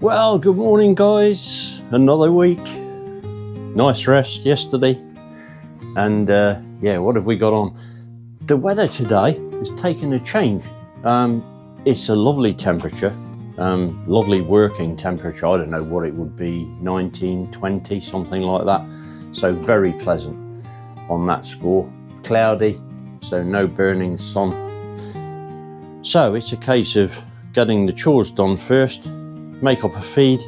Well, good morning guys, another week, nice rest yesterday, and yeah, what have we got on? The weather today is taking a change. It's a lovely temperature, lovely working temperature. I don't know what it would be, 19, 20, something like that, so very pleasant on that score. Cloudy, so no burning sun. So it's a case of getting the chores done first, make up a feed,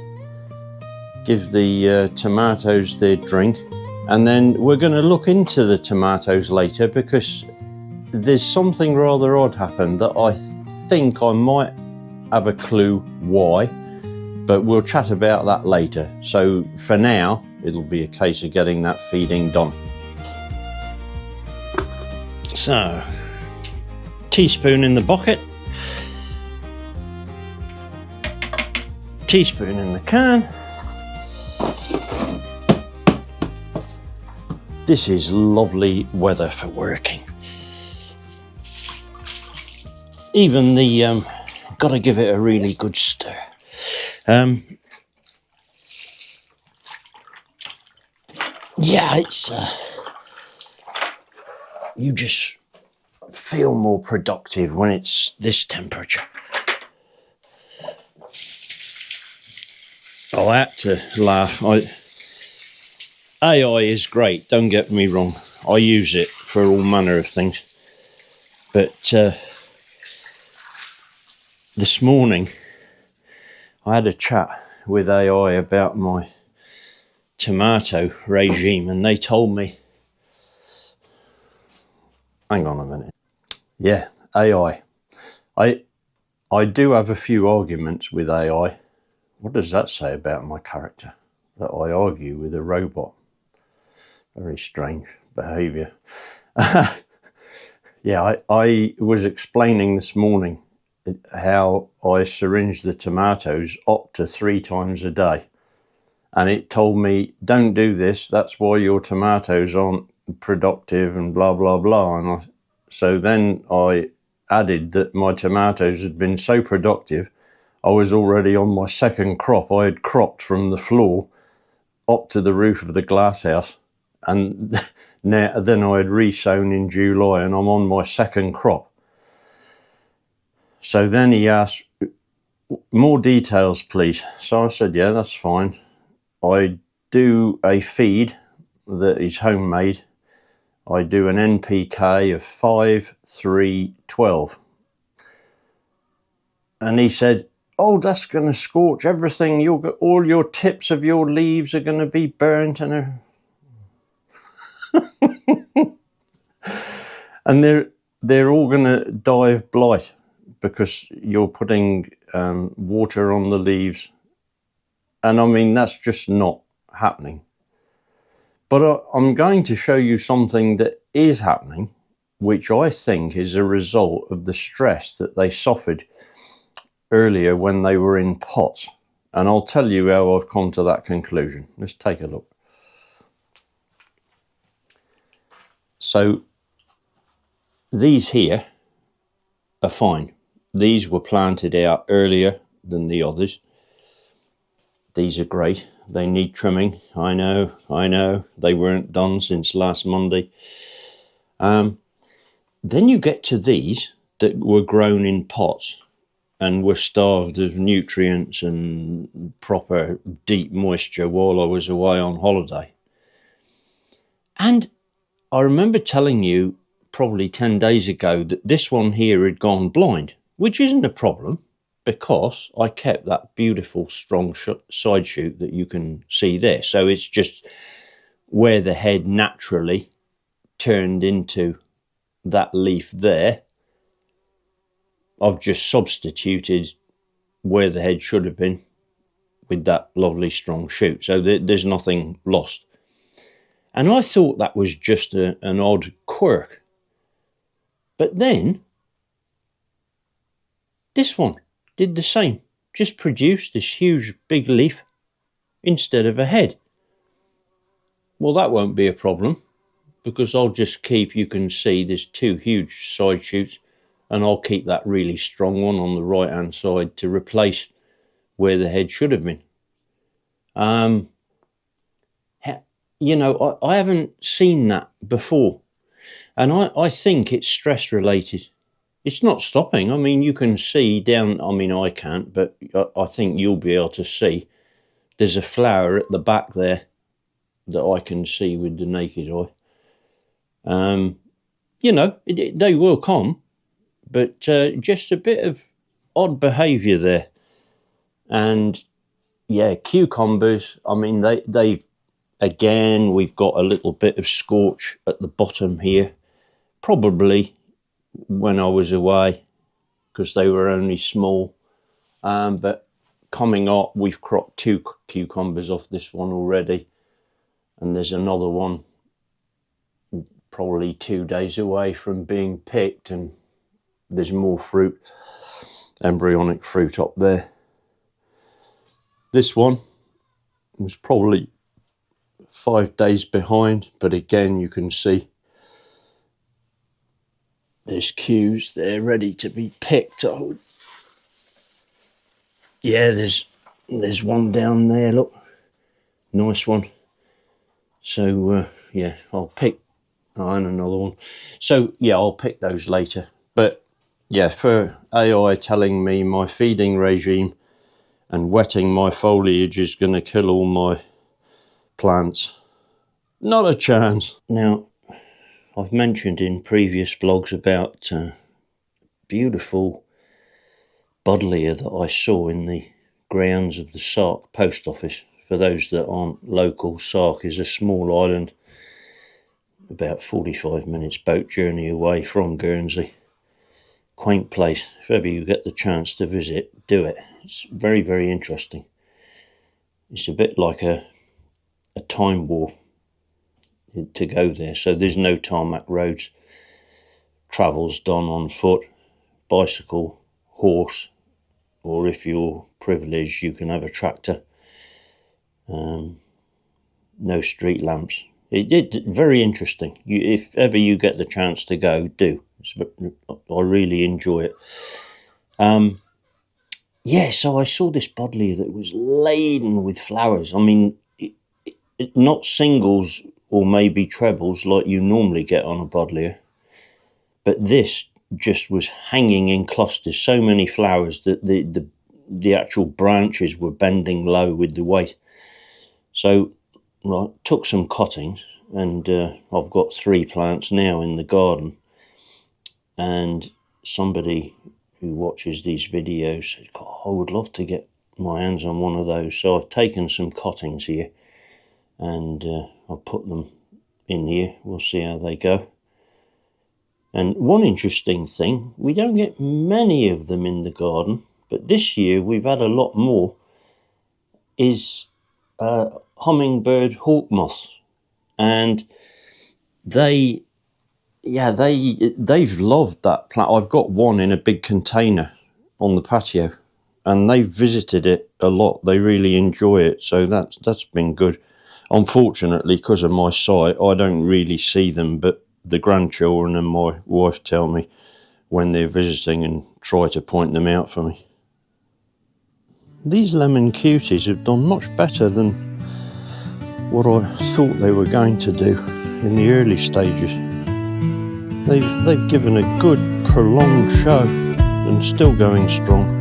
give the tomatoes their drink, and then we're going to look into the tomatoes later because there's something rather odd happened that I think I might have a clue why, but we'll chat about that later. So for now, it'll be a case of getting that feeding done. So, teaspoon in the bucket, teaspoon in the can. This is lovely weather for working. Even the got to give it a really good stir. Yeah, it's you just feel more productive when it's this temperature. I had to laugh. AI is great, don't get me wrong. I use it for all manner of things. But this morning, I had a chat with AI about my tomato regime, and they told me, hang on a minute. Yeah, AI. I do have a few arguments with AI. What does that say about my character? That I argue with a robot. Very strange behaviour. Yeah, I was explaining this morning how I syringe the tomatoes up to 3 times a day. And it told me, don't do this, that's why your tomatoes aren't productive and blah, blah, blah. And so then I added that my tomatoes had been so productive, I was already on my second crop. I had cropped from the floor up to the roof of the glass house, and then I had re-sown in July, and I'm on my second crop. So then he asked, more details please. So I said, yeah, that's fine. I do a feed that is homemade. I do an NPK of 5, 3, 12. And he said, oh, that's going to scorch everything. All your tips of your leaves are going to be burnt. And and they're all going to die of blight because you're putting water on the leaves. And I mean, that's just not happening. But I'm going to show you something that is happening, which I think is a result of the stress that they suffered earlier when they were in pots. And I'll tell you how I've come to that conclusion. Let's take a look. So these here are fine. These were planted out earlier than the others. These are great. They need trimming. I know. They weren't done since last Monday. Then you get to these that were grown in pots and were starved of nutrients and proper deep moisture while I was away on holiday. And I remember telling you probably 10 days ago that this one here had gone blind, which isn't a problem because I kept that beautiful strong side shoot that you can see there. So it's just where the head naturally turned into that leaf there. I've just substituted where the head should have been with that lovely strong shoot. So there's nothing lost. And I thought that was just an odd quirk. But then this one did the same. Just produced this huge big leaf instead of a head. Well, that won't be a problem because I'll just keep, you can see there's 2 huge side shoots, and I'll keep that really strong one on the right hand side to replace where the head should have been. You know, I haven't seen that before. And I think it's stress related. It's not stopping. I mean, you can see down, I mean, I can't, but I think you'll be able to see. There's a flower at the back there that I can see with the naked eye. You know, they will come, but just a bit of odd behaviour there. And yeah, cucumbers, I mean, they've, again, we've got a little bit of scorch at the bottom here. Probably when I was away, because they were only small. But coming up, we've cropped 2 cucumbers off this one already. And there's another one probably 2 days away from being picked. And there's more fruit, embryonic fruit up there. This one was probably 5 days behind. But again, you can see there's cues there ready to be picked. Yeah, there's one down there, look. Nice one. So, yeah, I'll pick... Oh, and another one. So, yeah, I'll pick those later. But, yeah, for AI telling me my feeding regime and wetting my foliage is going to kill all my plants, not a chance. Now, I've mentioned in previous vlogs about beautiful buddleia that I saw in the grounds of the Sark post office. For those that aren't local, Sark is a small island about 45 minutes boat journey away from Guernsey. Quaint place. If ever you get the chance to visit, do it. It's very, very interesting. It's a bit like a time warp to go there. So there's no tarmac roads. Travel's done on foot, bicycle, horse, or if you're privileged, you can have a tractor. No street lamps. It's very interesting. If ever you get the chance to go, do. I really enjoy it. Yeah, so I saw this buddleia that was laden with flowers. I mean, not singles or maybe trebles like you normally get on a buddleia, but this just was hanging in clusters, so many flowers that the actual branches were bending low with the weight. So I took some cuttings, and I've got 3 plants now in the garden. And somebody who watches these videos said, God, I would love to get my hands on one of those. So I've taken some cuttings here, and I'll put them in here. We'll see how they go. And one interesting thing, we don't get many of them in the garden, but this year we've had a lot more, is hummingbird hawk moths. And they've loved that plant. I've got one in a big container on the patio, and they've visited it a lot. They really enjoy it, so that's been good. Unfortunately, because of my sight, I don't really see them, but the grandchildren and my wife tell me when they're visiting and try to point them out for me. These lemon cuties have done much better than what I thought they were going to do in the early stages. They've given a good prolonged show and still going strong.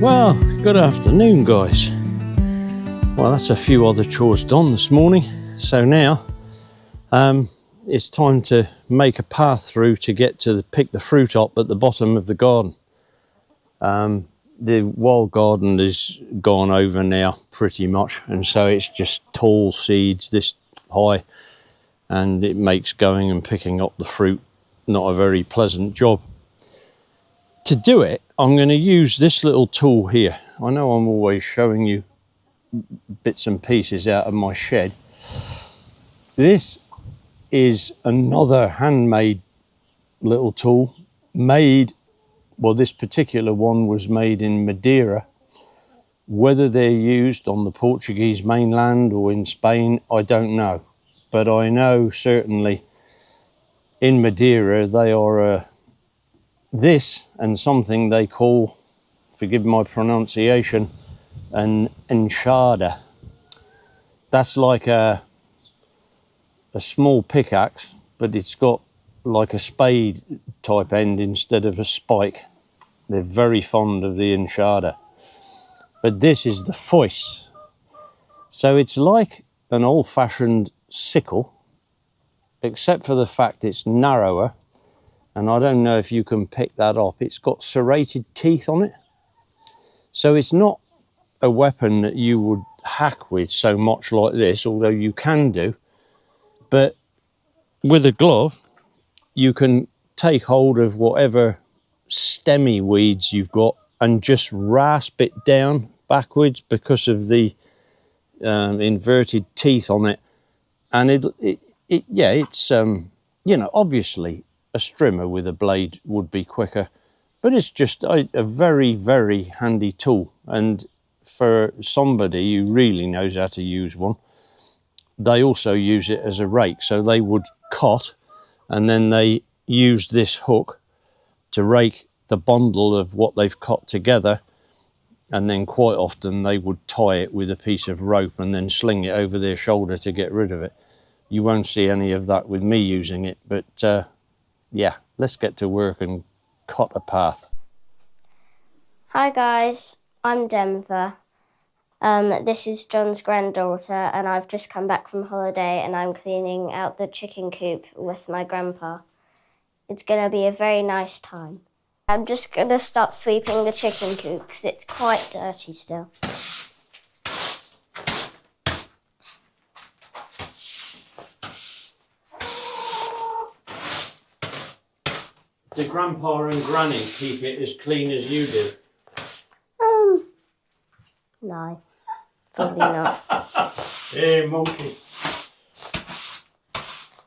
Well, good afternoon, guys. Well, that's a few other chores done this morning. So now it's time to make a path through to get to pick the fruit up at the bottom of the garden. The wild garden is gone over now pretty much, and so it's just tall seeds this high, and it makes going and picking up the fruit not a very pleasant job. To do it, I'm going to use this little tool here. I know I'm always showing you bits and pieces out of my shed. This is another handmade little tool made, well, this particular one was made in Madeira. Whether they're used on the Portuguese mainland or in Spain, I don't know. but I know certainly in Madeira they are this and something they call, forgive my pronunciation, an enxada. That's like a small pickaxe, but it's got like a spade type end instead of a spike. They're very fond of the enxada. But this is the foice. So it's like an old-fashioned sickle, except for the fact it's narrower. And I don't know if you can pick that up. It's got serrated teeth on it. So it's not a weapon that you would hack with so much like this, although you can do. But with a glove, you can take hold of whatever stemmy weeds you've got and just rasp it down backwards because of the inverted teeth on it. And it's you know, obviously a strimmer with a blade would be quicker, but it's just a very, very handy tool. And for somebody who really knows how to use one, they also use it as a rake. So they would cut and then they use this hook to rake the bundle of what they've cut together, and then quite often they would tie it with a piece of rope and then sling it over their shoulder to get rid of it. You won't see any of that with me using it, but yeah, let's get to work and cut a path. Hi guys, I'm Denver. This is John's granddaughter, and I've just come back from holiday and I'm cleaning out the chicken coop with my grandpa. It's going to be a very nice time. I'm just going to start sweeping the chicken coop because it's quite dirty still. Do Grandpa and Granny keep it as clean as you do? No, probably not. Hey, monkey.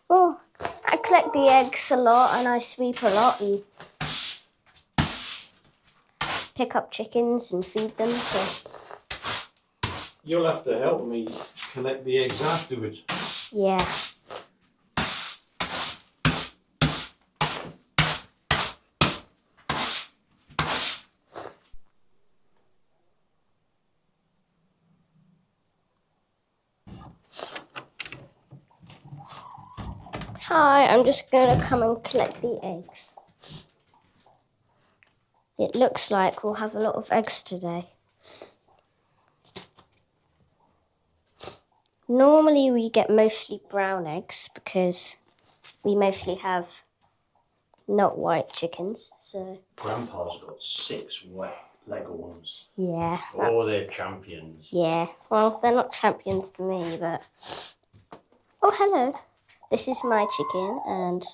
Oh, I collect the eggs a lot and I sweep a lot and pick up chickens and feed them. So You'll have to help me collect the eggs afterwards. yeah. Hi, I'm just going to come and collect the eggs. It looks like we'll have a lot of eggs today. Normally we get mostly brown eggs because we mostly have not white chickens, so... Grandpa's got 6 wet leghorns. Yeah. Oh, they're champions. Yeah, well, they're not champions to me, but... Oh, hello. This is my chicken, and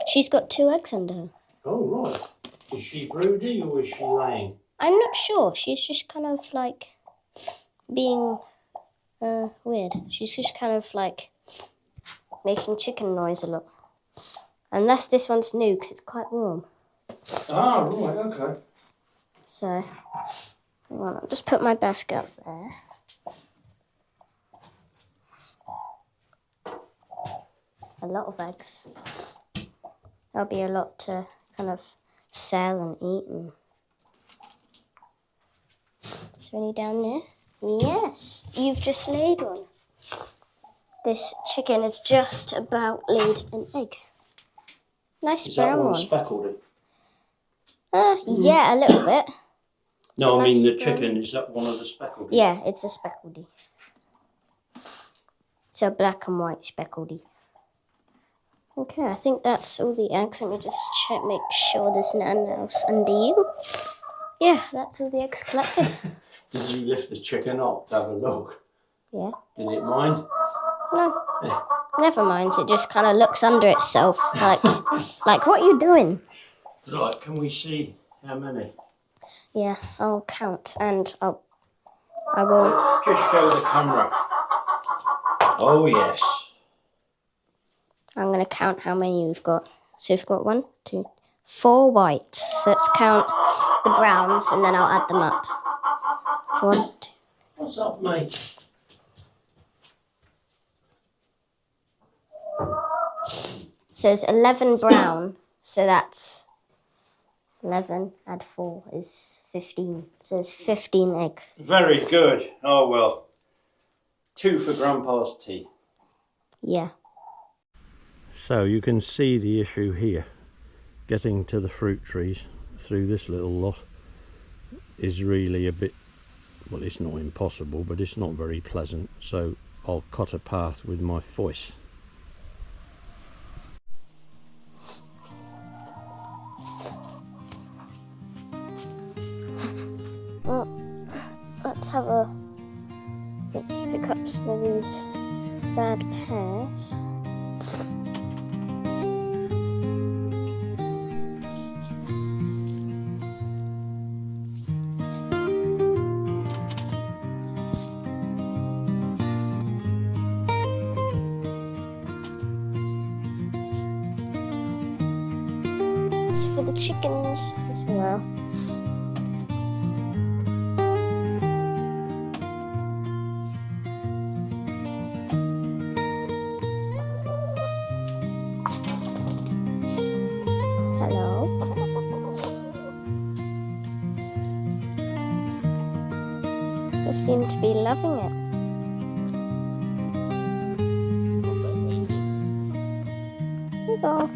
she's got 2 eggs under her. Oh, right. Is she broody or is she laying? I'm not sure. She's just kind of like being weird. She's just kind of like making chicken noise a lot. Unless this one's new, because it's quite warm. Ah, right, okay. So, hang on, I'll just put my basket up there. A lot of eggs. There'll be a lot to kind of sell and eat. And... Is there any down there? Yes, you've just laid one. This chicken has just about laid an egg. Nice brown one. Is that one speckled? Yeah, a little bit. No, I mean the chicken. Is that one of the speckled? Yeah, it's a speckledy. It's a black and white speckledy. Okay, I think that's all the eggs. Let me just check, make sure there's nothing else under you. Yeah, that's all the eggs collected. Did you lift the chicken up to have a look? Yeah. Did it mind? No. Never mind. It just kind of looks under itself. Like, what are you doing? Right, can we see how many? Yeah, I'll count and I will... Just show the camera. Oh, yes. I'm going to count how many we've got. So we've got 1, 2, 4 whites. So let's count the browns and then I'll add them up. 1, 2. What's up, mate? says 11 brown, so that's 11 add 4 is 15. It says 15 eggs. Very good. Oh well. 2 for Grandpa's tea. Yeah. So you can see the issue here. Getting to the fruit trees through this little lot is really a bit, well, it's not impossible, but it's not very pleasant. So I'll cut a path with my foice. Well, let's pick up some of these bad pears. For the chickens as well. Hello. They seem to be loving it. Here you go.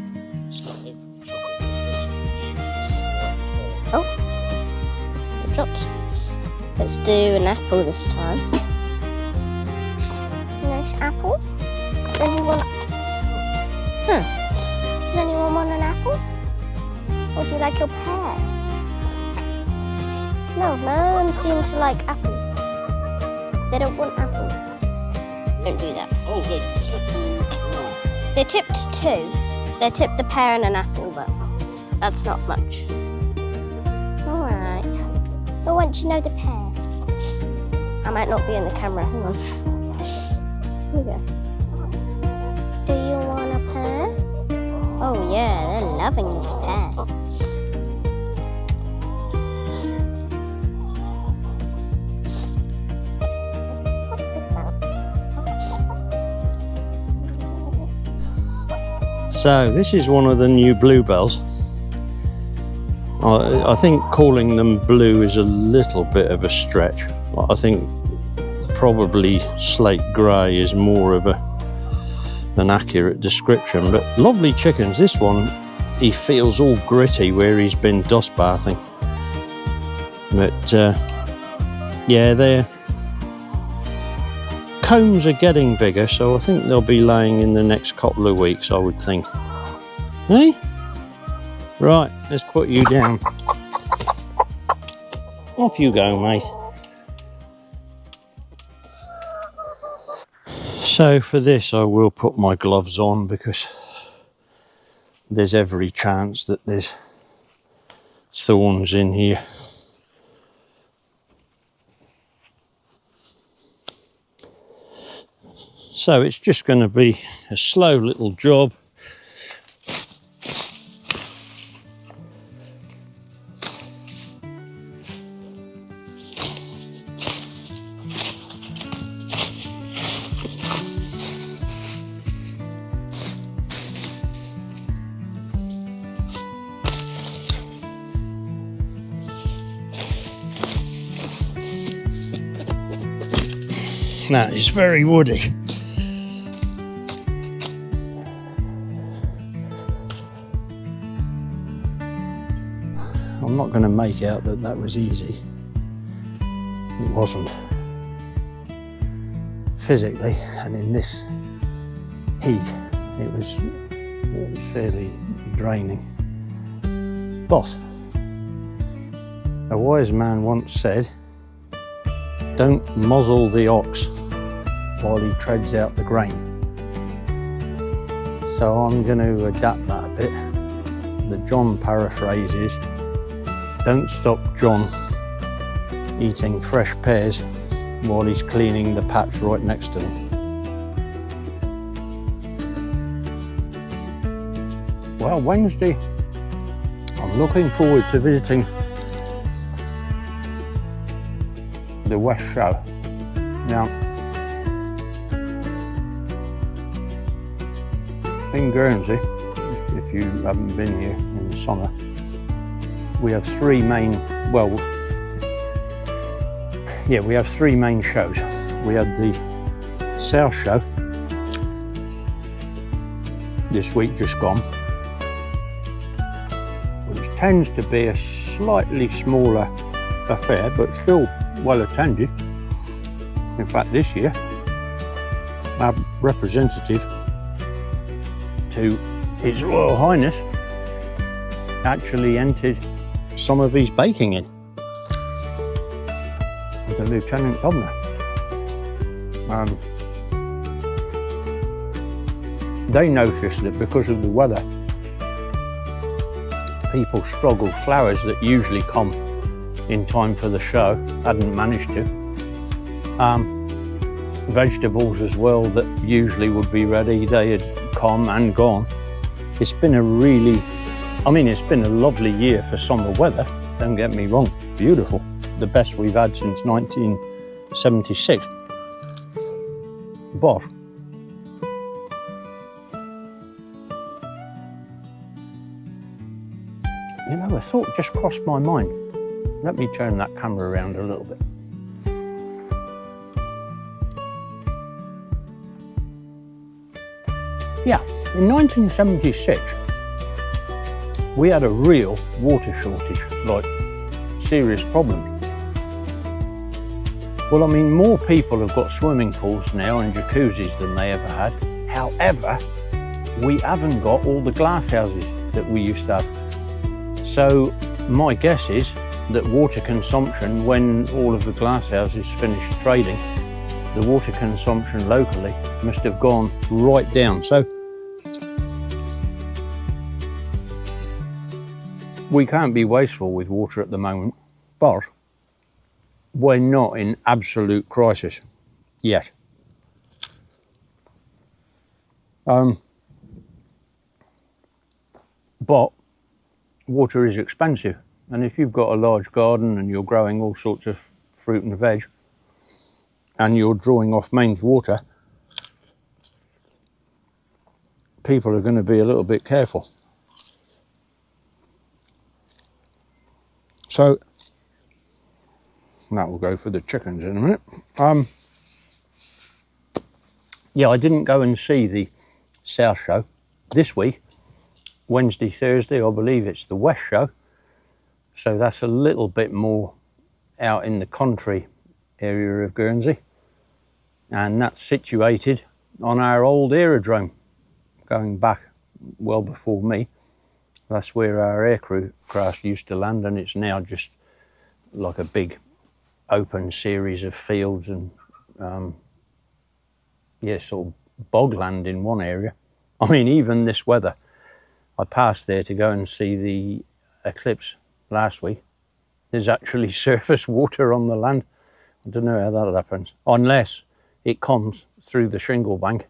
Oh, it dropped. Let's do an apple this time. Nice apple. Does anyone? Does anyone want an apple? Or do you like your pear? No, none of them seem to like apple. They don't want apple. Don't do that. Oh, they tipped 2. They tipped a pear and an apple, but that's not much. Alright. But once you know the pear. I might not be in the camera. Hang on. Here we go. Do you want a pear? Oh yeah, they're loving this pear. So this is one of the new bluebells. I think calling them blue is a little bit of a stretch. I think probably slate grey is more of an accurate description, but lovely chickens. This one, he feels all gritty where he's been dust bathing. But yeah, their combs are getting bigger, so I think they'll be laying in the next couple of weeks, I would think. Hey? Right, let's put you down. Off you go, mate. So for this I will put my gloves on because there's every chance that there's thorns in here. So it's just going to be a slow little job. That is very woody. I'm not going to make out that that was easy. It wasn't. Physically, and in this heat, it was fairly draining. But a wise man once said, "Don't muzzle the ox while he treads out the grain." So I'm going to adapt that a bit. The John paraphrase is, "Don't stop John eating fresh pears while he's cleaning the patch right next to them." Well, Wednesday, I'm looking forward to visiting the West Show. Now, in Guernsey, if you haven't been here in the summer. We have three main, well, yeah, we have three main shows. We had the South Show this week just gone, which tends to be a slightly smaller affair, but still well attended. In fact, this year, our representative to His Royal Highness actually entered some of his baking in, the Lieutenant Governor. They noticed that because of the weather, people struggled. Flowers that usually come in time for the show hadn't managed to. Vegetables as well that usually would be ready, they had come and gone. It's been a really, it's been a lovely year for summer weather, don't get me wrong, beautiful. The best we've had since 1976. But you know, a thought just crossed my mind. Let me turn that camera around a little bit. Yeah, in 1976, we had a real water shortage, like serious problem. Well, more people have got swimming pools now and jacuzzis than they ever had. However, we haven't got all the glass houses that we used to have. So my guess is that water consumption, when all of the glass houses finished trading, the water consumption locally must have gone right down. So we can't be wasteful with water at the moment, but we're not in absolute crisis yet. But water is expensive, and if you've got a large garden and you're growing all sorts of fruit and veg and you're drawing off mains water, people are going to be a little bit careful. So that will go for the chickens in a minute. Yeah, I didn't go and see the South Show this week. Wednesday, Thursday, I believe it's the West Show. So that's a little bit more out in the country area of Guernsey. And that's situated on our old aerodrome, going back well before me. That's where our aircraft used to land, and it's now just like a big open series of fields and sort of bogland in one area. Even this weather, I passed there to go and see the eclipse last week. There's actually surface water on the land. I don't know how that happens, unless it comes through the shingle bank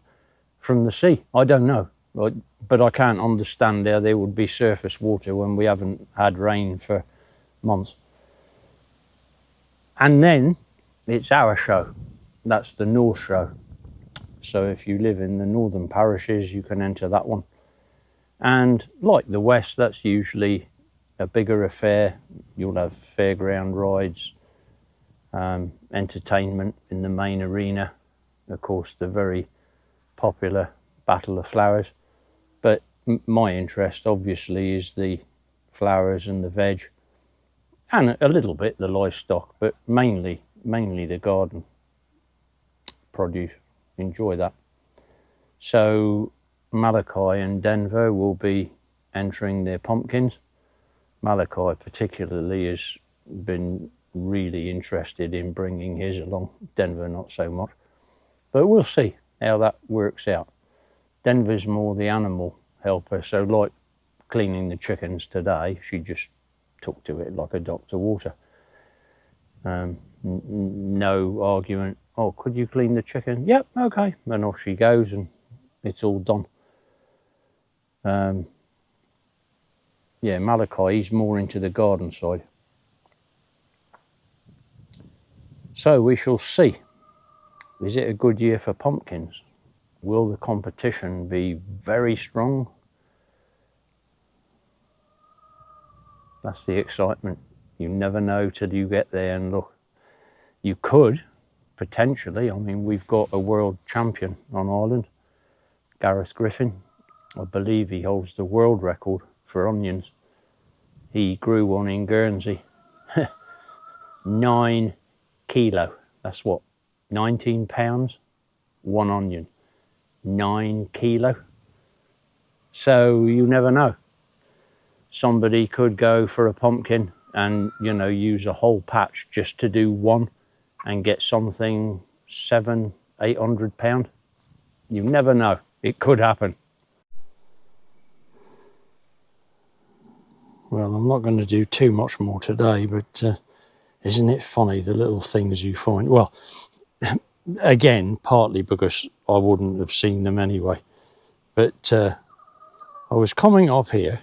from the sea. I don't know, but I can't understand how there would be surface water when we haven't had rain for months. And then it's our show. That's the North Show. So if you live in the northern parishes, you can enter that one. And like the West, that's usually a bigger affair. You'll have fairground rides, entertainment in the main arena. Of course, the very popular Battle of Flowers. But my interest, obviously, is the flowers and the veg, and a little bit the livestock, but mainly the garden produce. Enjoy that. So Malachi and Denver will be entering their pumpkins. Malachi particularly has been really interested in bringing his along. Denver not so much, but we'll see how that works out. Denver's more the animal helper, so like cleaning the chickens today, she just took to it like a duck to water. No argument. Oh, could you clean the chicken? Yep, okay. And off she goes, and it's all done. Yeah, Malachi, he's more into the garden side. So we shall see. Is it a good year for pumpkins? Will the competition be very strong? That's the excitement. You never know till you get there and look. You could, potentially, I mean, we've got a world champion on Ireland, Gareth Griffin. I believe he holds the world record for onions. He grew one in Guernsey. 9 kilo. That's what, 19 pounds? One onion. 9 kilo. So you never know. Somebody could go for a pumpkin and, you know, use a whole patch just to do one and get something 700-800 pound. You never know. It could happen. Well, I'm not going to do too much more today, but isn't it funny, the little things you find? Well, again, partly because I wouldn't have seen them anyway. But I was coming up here.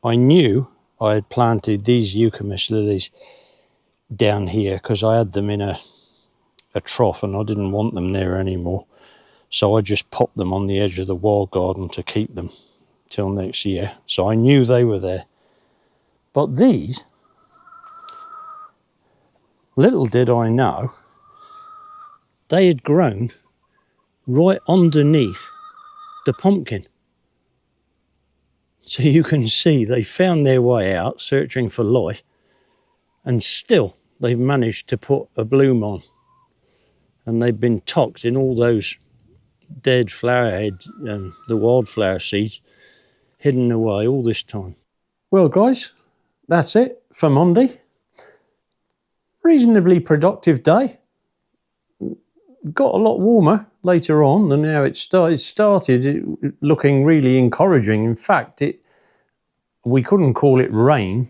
I knew I had planted these Eucomis lilies down here because I had them in a trough and I didn't want them there anymore. So I just popped them on the edge of the wall garden to keep them till next year. So I knew they were there. But these, little did I know, they had grown right underneath the pumpkin. So you can see they found their way out searching for light, and still they've managed to put a bloom on. And they've been tucked in all those dead flower heads and the wildflower seeds hidden away all this time. Well, guys, that's it for Monday. Reasonably productive day. Got a lot warmer later on than how it started looking really encouraging. In fact, we couldn't call it rain,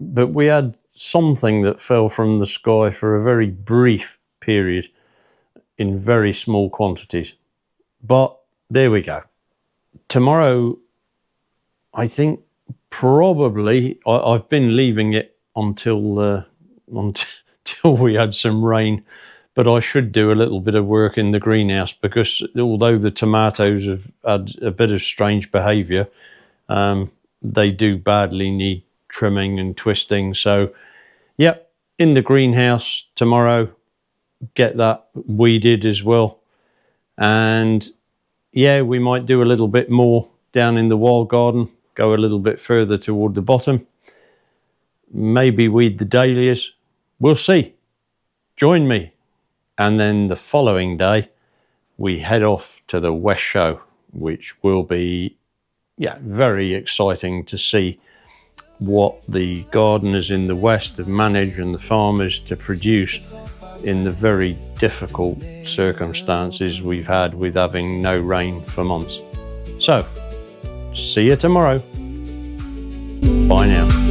but we had something that fell from the sky for a very brief period in very small quantities. But there we go. Tomorrow, I think probably, I've been leaving it until we had some rain, but I should do a little bit of work in the greenhouse because although the tomatoes have had a bit of strange behaviour, they do badly need trimming and twisting. So, yep, in the greenhouse tomorrow, get that weeded as well. And yeah, we might do a little bit more down in the wall garden, go a little bit further toward the bottom. Maybe weed the dahlias. We'll see. Join me. And then the following day, we head off to the West Show, which will be, yeah, very exciting to see what the gardeners in the West have managed and the farmers to produce in the very difficult circumstances we've had with having no rain for months. So, see you tomorrow. Bye now.